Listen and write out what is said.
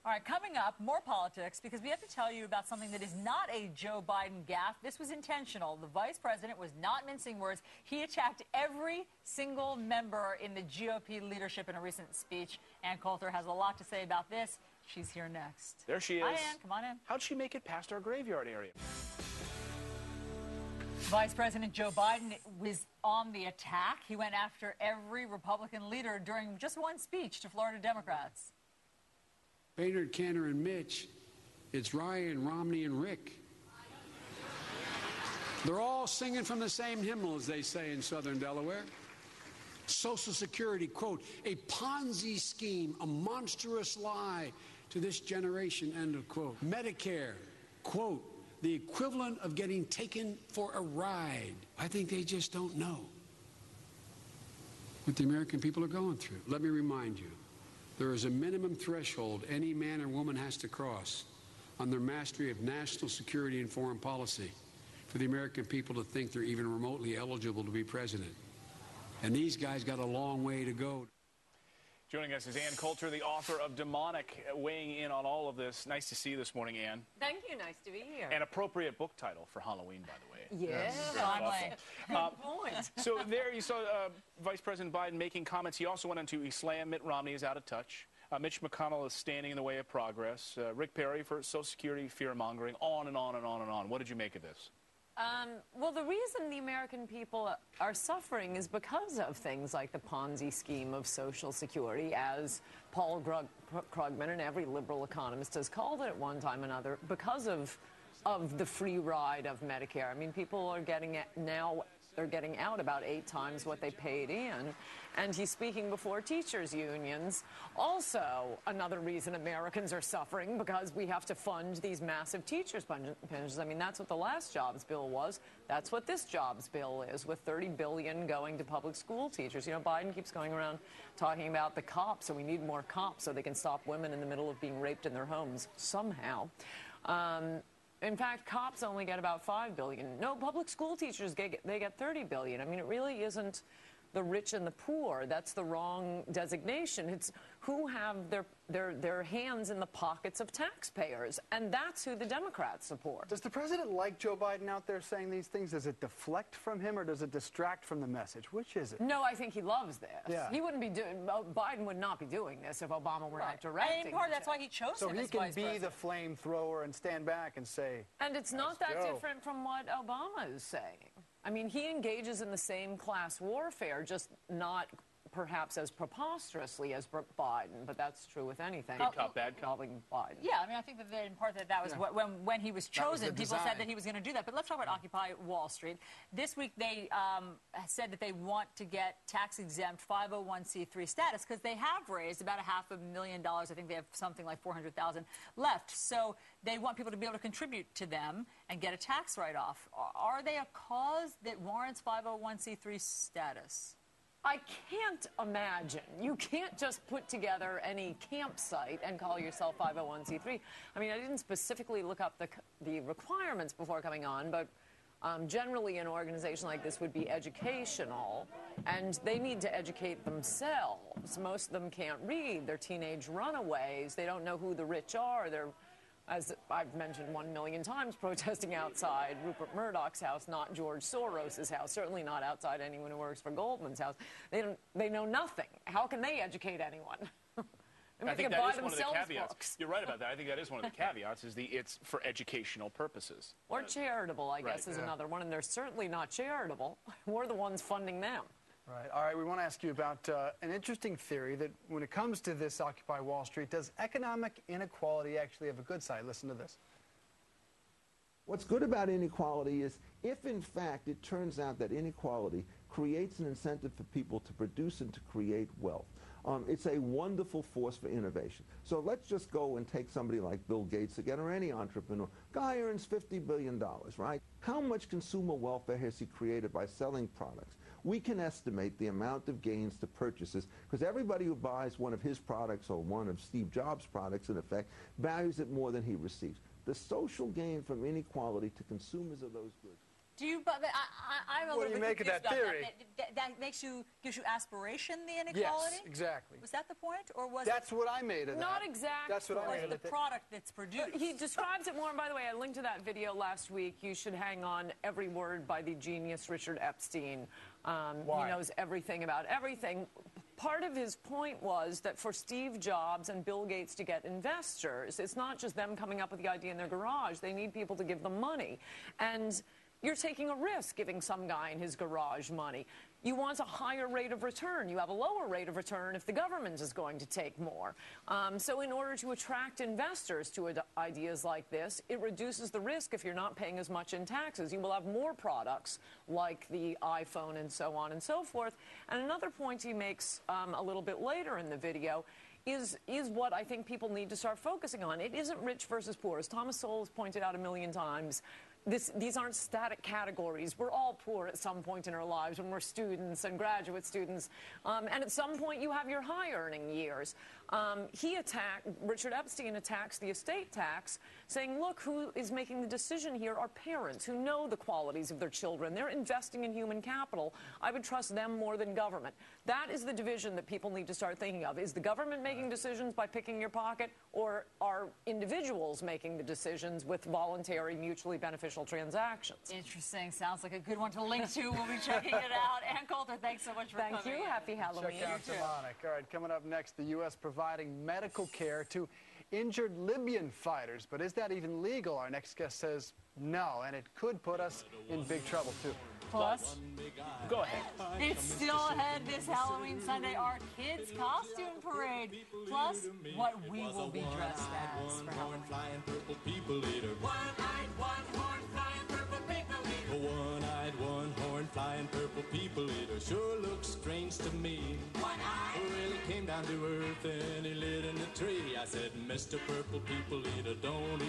All right, coming up, more politics, because we have to tell you about something that is not a Joe Biden gaffe. This was intentional. The vice president was not mincing words. He attacked every single member in the GOP leadership in a recent speech. Ann Coulter has a lot to say about this. She's here next. There she is. Hi, Ann. Come on in. How'd she make it past our graveyard area? Vice President Joe Biden was on the attack. He went after every Republican leader during just one speech to Florida Democrats. Boehner, Cantor, and Mitch, it's Ryan, Romney, and Rick. They're all singing from the same hymnal, as they say in southern Delaware. Social Security, quote, a Ponzi scheme, a monstrous lie to this generation, end of quote. Medicare, quote, the equivalent of getting taken for a ride. I think they just don't know what the American people are going through. Let me remind you. There is a minimum threshold any man or woman has to cross on their mastery of national security and foreign policy for the American people to think they're even remotely eligible to be president. And these guys got a long way to go. Joining us is Ann Coulter, the author of Demonic, weighing in on all of this. Nice to see you this morning, Ann. Thank you. Nice to be here. An appropriate book title for Halloween, by the way. Yeah, finally. Good point. So there you saw Vice President Biden making comments. He also went into Islam. Mitt Romney is out of touch. Mitch McConnell is standing in the way of progress. Rick Perry for Social Security fear-mongering, on and on and on and on. What did you make of this? Well, the reason the American people are suffering is because of things like the Ponzi scheme of Social Security, as Paul Krugman and every liberal economist has called it at one time or another, because of the free ride of Medicare. I mean, people are getting it now. They're getting out about 8 times what they paid in. And he's speaking before teachers' unions. Also, another reason Americans are suffering, because we have to fund these massive teachers' pensions. I mean, that's what the last jobs bill was. That's what this jobs bill is, with $30 billion going to public school teachers. You know, Biden keeps going around talking about the cops, so we need more cops so they can stop women in the middle of being raped in their homes somehow. In fact, cops only get about $5 billion. No, public school teachers, they get $30 billion. I mean, it really isn't the rich and the poor. That's the wrong designation. It's who have their hands in the pockets of taxpayers, and that's who the Democrats support. Does the president like Joe Biden out there saying these things? Does it deflect from him, or does it distract from the message? Which is it? No, I think he loves this. Yeah. He wouldn't be doing. Biden would not be doing this if Obama were not directing. And in part, that's why he chose so him he as can vice be president. the flamethrower and stand back and say. And it's not that Joe. different from what Obama is saying. I mean, he engages in the same class warfare, just not perhaps as preposterously as Biden, but that's true with anything. Good cop, bad cop. Biden. Yeah, I mean, I think that in part that was when he was chosen, people said that he was going to do that. But let's talk about Occupy Wall Street. This week they said that they want to get tax-exempt 501c3 status because they have raised about $500,000. I think they have something like $400,000 left. So they want people to be able to contribute to them and get a tax write-off. Are they a cause that warrants 501c3 status? I can't imagine. You can't just put together any campsite and call yourself 501c3. I mean, I didn't specifically look up the requirements before coming on, but generally an organization like this would be educational, and they need to educate themselves. Most of them can't read. They're teenage runaways. They don't know who the rich are. They're, as I've mentioned 1 million times, protesting outside Rupert Murdoch's house, not George Soros's house, certainly not outside anyone who works for Goldman's house. They know nothing. How can they educate anyone? I think that is one of the caveats. Books. You're right about that. I think that is one of the caveats, is it's for educational purposes. Or charitable, I guess, is another one, and they're certainly not charitable. We're the ones funding them. Right. All right, we want to ask you about an interesting theory that when it comes to this Occupy Wall Street, does economic inequality actually have a good side? Listen to this. What's good about inequality is if, in fact, it turns out that inequality creates an incentive for people to produce and to create wealth, it's a wonderful force for innovation. So let's just go and take somebody like Bill Gates again, or any entrepreneur. Guy earns $50 billion, right? How much consumer welfare has he created by selling products? We can estimate the amount of gains to purchases, because everybody who buys one of his products or one of Steve Jobs' products, in effect, values it more than he receives. The social gain from inequality to consumers of those goods. Do you? But I'm a What little do you bit make of that confused about theory? That gives you aspiration, the inequality? Yes, exactly. Was that the point, or was That's what I made of that. Not exactly. That's what I made of the it. product that's produced? He describes it more, and by the way, I linked to that video last week. You should hang on every word by the genius Richard Epstein. Why? He knows everything about everything. Part of his point was that for Steve Jobs and Bill Gates to get investors, it's not just them coming up with the idea in their garage. They need people to give them money. And you're taking a risk giving some guy in his garage money. You want a higher rate of return. You have a lower rate of return if the government is going to take more. So in order to attract investors to ideas like this, it reduces the risk if you're not paying as much in taxes. You will have more products like the iPhone and so on and so forth. And another point he makes a little bit later in the video is what I think people need to start focusing on. It isn't rich versus poor. As Thomas Sowell has pointed out a million times, these aren't static categories. We're all poor at some point in our lives when we're students and graduate students. And at some point, you have your high-earning years. Richard Epstein attacks the estate tax, saying, look, who is making the decision here are parents who know the qualities of their children. They're investing in human capital. I would trust them more than government. That is the division that people need to start thinking of. Is the government making decisions by picking your pocket, or are individuals making the decisions with voluntary, mutually beneficial transactions? Interesting. Sounds like a good one to link to. We'll be checking it out. Ann Coulter, thanks so much for coming. Thank you. Happy Halloween. Check out demonic. All right, coming up next, the U.S. providing medical care to injured Libyan fighters. But is that even legal? Our next guest says no, and it could put us in big trouble, too. Plus, Go ahead. it's still ahead this Halloween Sunday, our kids' costume parade. Plus, what we will be dressed as for Halloween. One-eyed, one-horn, flying purple people eater. One-eyed, one-horn, flying purple people eater. Sure looks strange to me. One-eyed. Really came down to earth and he lit in the tree. I said, Mr. Purple People Eater, don't